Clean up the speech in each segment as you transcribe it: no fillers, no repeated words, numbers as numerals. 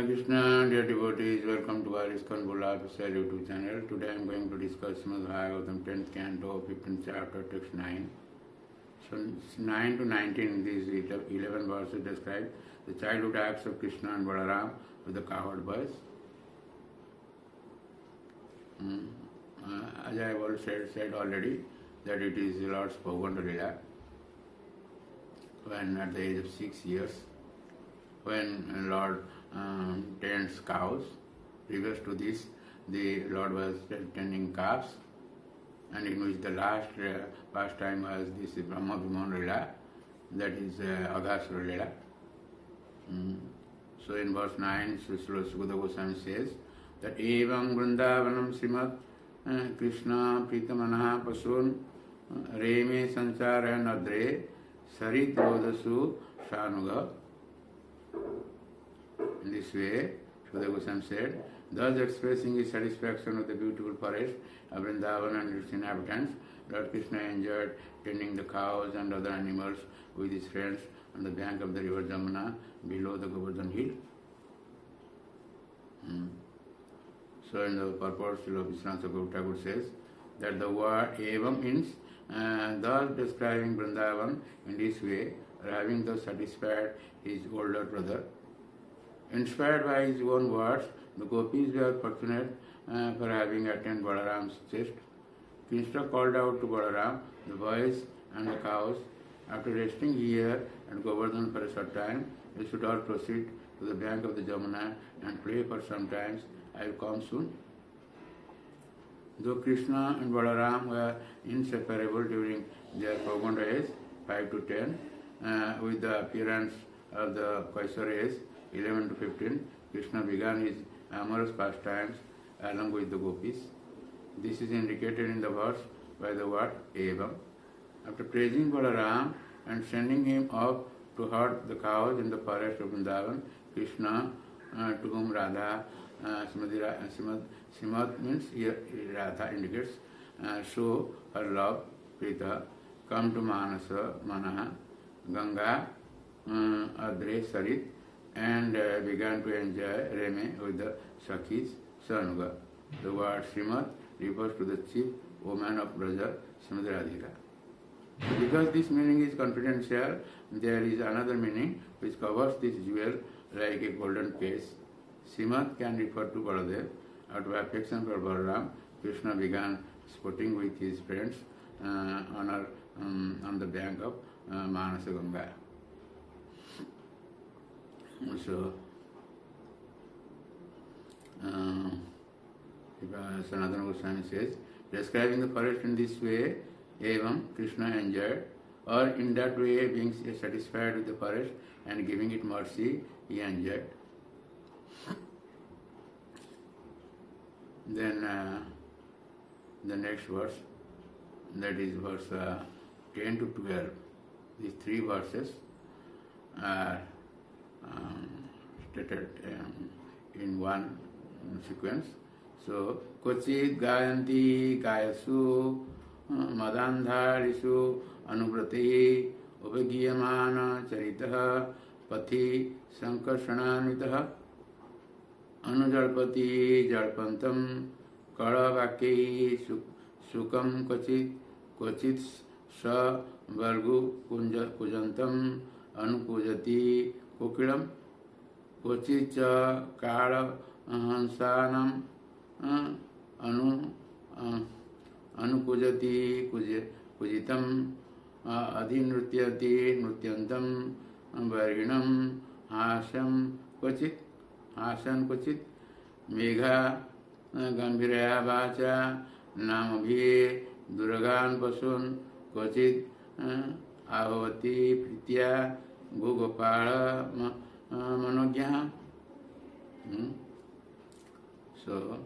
Hare Krishna, dear devotees, welcome to our ISKCON official YouTube channel. Today I am going to discuss Srimad Bhagavatam 10th canto, 15th chapter, text 9. So 9 to 19, these 11 verses describe the childhood acts of Krishna and Balaram with the cowherd boys. As I have said already, that it is the Lord's Pauganda lila, when at the age of 6 years, when Lord tends cows. Previous to this, the Lord was tending calves, and in which the last pastime was this Brahma Viman lila, that is Aghasura lila. So in verse 9, Srila Sukadeva Goswami says that Evam Vrindavanam Srimad Krishna Pritamanaha Pasun Reme Sansara Nadre Sarit Rodasu Shanuga. In this way, Sukadeva Goswami said, thus expressing his satisfaction with the beautiful forest of Vrindavan and its inhabitants, Lord Krishna enjoyed tending the cows and other animals with his friends on the bank of the river Jamuna below the Govardhan hill. So in the purport, Srila Vishwanath Thakur says that the word evam means thus describing Vrindavan in this way, or having thus satisfied his older brother. Inspired by his own words, the gopis were fortunate for having attained Balaram's chest. Krishna called out to Balaram, the boys and the cows, after resting here at Govardhan for a short time, they should all proceed to the bank of the Jamuna and play for some time. I will come soon. Though Krishna and Balaram were inseparable during their Pauganda age, 5 to 10, with the appearance of the Kaisara age, 11 to 15, Krishna began his amorous pastimes along with the gopis. This is indicated in the verse by the word evam. After praising Balaram and sending him off to herd the cows in the forest of Vrindavan, Krishna, to whom Radha, Srimad means here Radha indicates, show her love, Prita, come to Manasa, Manaha, Ganga, Adre, Sarit, and began to enjoy Reme with the Sakhis, Sanuga. The word Srimad refers to the chief woman of Braja, Srimati Radhika. Because this meaning is confidential, there is another meaning which covers this jewel like a golden case. Srimad can refer to Baladev. Out of affection for Balaram, Krishna began sporting with his friends on the bank of Manasa Ganga. So, Sanatana Goswami says, describing the forest in this way, evam Krishna enjoyed, or in that way being satisfied with the forest and giving it mercy, he enjoyed. Then the next verse, that is verse 10 to 12. These three verses are stated in one sequence. So, Kochit Gayanti Gayasu Madandharisu Anubrati Upagiyamana Charitaha Pathi Sankarsananitaha Anujalpati Jalpantam Kalavaki Sukam Kochit Sa Vargu Kujantam Anupujati Kokilam Kochicha Kala Hansanam Anupujati Pujitam Adhinrutyati Nutyantam Varginam Hasan Kochit Megha Gambhiraya Vacha Namabhi Duragan Pasun Kochit Ahavati Pritya Gogopala Manogya. So,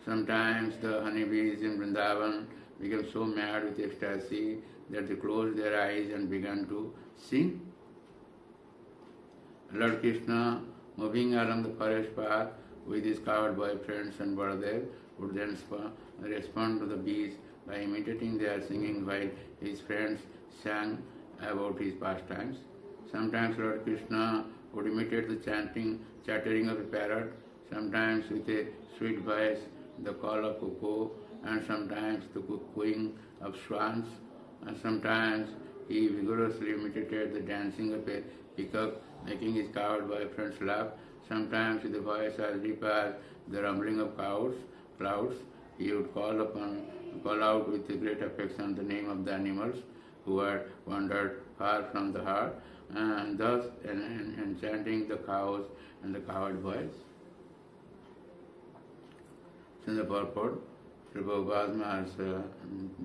sometimes the honeybees in Vrindavan became so mad with ecstasy that they closed their eyes and began to sing. Lord Krishna, moving along the forest path with his cowherd boyfriends and Baladev, would then respond to the bees by imitating their singing while his friends sang about his pastimes. Sometimes Lord Krishna would imitate the chanting chattering of a parrot, sometimes with a sweet voice, the call of cuckoo, and sometimes the cooing of swans, and sometimes he vigorously imitated the dancing of a peacock, making his cowed boyfriends laugh, sometimes with a voice as deep as the rumbling of clouds, he would call out with great affection the name of the animals who had wandered far from the heart, and thus enchanting the cows and the cowherd boys. So in the purport, Sri Prabhupada's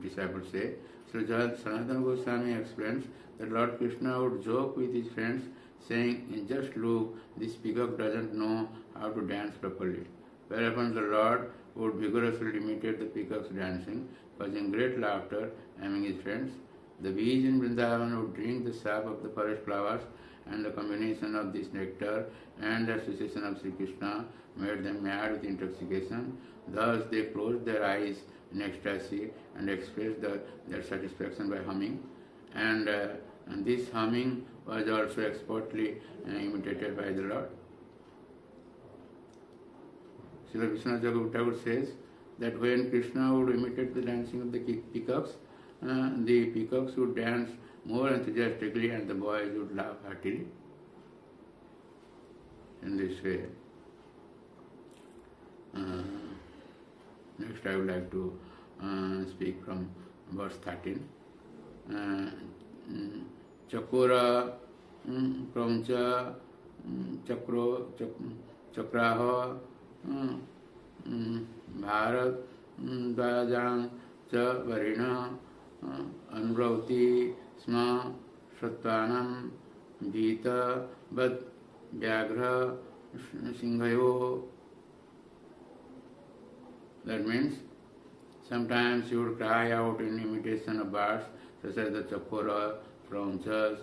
disciples say, Sri Sanatana Goswami explains that Lord Krishna would joke with his friends, saying, just look, this peacock doesn't know how to dance properly. Whereupon the Lord would vigorously imitate the peacock's dancing, causing great laughter among his friends. The bees in Vrindavan would drink the sap of the forest flowers, and the combination of this nectar and the association of Sri Krishna made them mad with intoxication. Thus they closed their eyes in ecstasy and expressed their satisfaction by humming. And this humming was also expertly imitated by the Lord. Srila Vishwanath Thakur says that when Krishna would imitate the dancing of the peacocks would dance more enthusiastically and the boys would laugh heartily. In this way. Next I would like to speak from verse 13. Chakura Pramcha Chakraha Bharat Dvajang Cha Varina Anurauti Sma Shatvanam Gita Bad Vyagra Singhayo. That means sometimes you would cry out in imitation of birds such as the chakora, praunchas,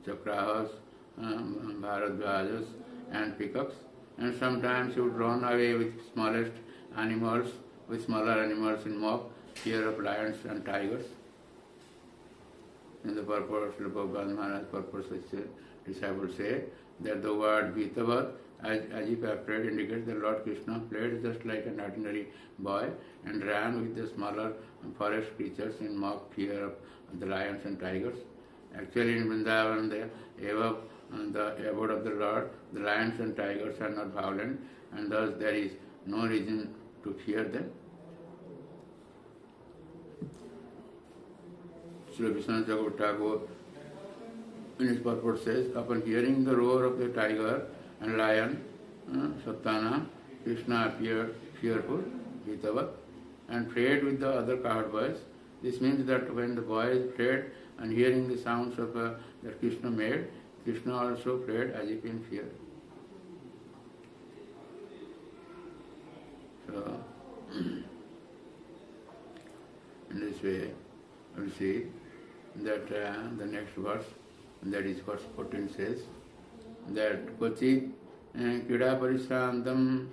chakrahas, bharadvajas and peacocks, and sometimes you would run away with smaller animals in mock fear of lions and tigers. In the purport, Srila Pauganda Maharaj purport, such disciples say that the word Vitavat, as if afraid, indicates that Lord Krishna played just like an ordinary boy and ran with the smaller forest creatures in mock fear of the lions and tigers. Actually, in Vrindavan, the abode of the Lord, the lions and tigers are not violent, and thus there is no reason to fear them. Srila Vishwanath Thakur in his purport says, upon hearing the roar of the tiger and lion, Sattana, Krishna appeared fearful, Vitavat, and prayed with the other cowherd boys. This means that when the boys prayed and hearing the sounds of that Krishna made, Krishna also prayed as if in fear. So, in this way, we'll see that the next verse, that is verse 14, says that Kochit Kida Parishrantam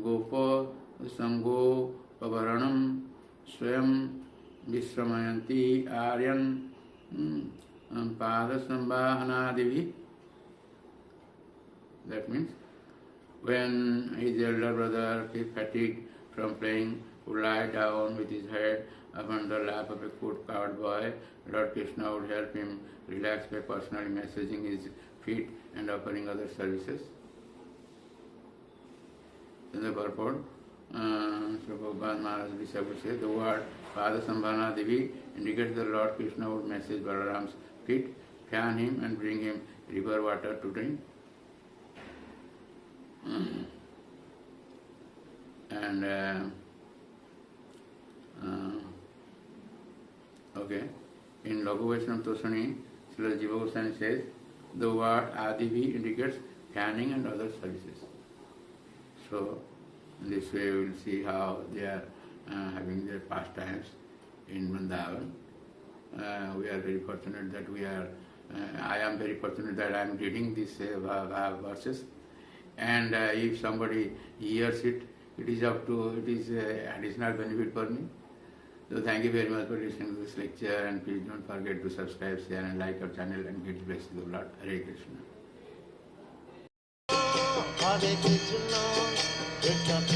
Gopa Sango Pavaranam Swayam Vishramayanti Aryan Pada Sambhahanadivi. That means when his elder brother, fatigued from playing, would lie down with his head upon the lap of a good cowed boy, Lord Krishna would help him relax by personally massaging his feet and offering other services. In the purport, Srila Pauganda Maharaj disciples say the word Pada Sambhana Devi indicates that Lord Krishna would massage Balaram's feet, fan him and bring him river water to drink. And okay, in Laghu Vaishnava Tosani, Srila Jiva Goswami says the word Adivi indicates fanning and other services. So, in this way we will see how they are having their pastimes in Vrindavan. We are very fortunate that I am very fortunate that I am reading these verses, and if somebody hears it, it is additional benefit for me. So thank you very much for listening to this lecture, and please don't forget to subscribe, share and like our channel, and get blessed with the Lord. Hare Krishna. Hare Krishna, Krishna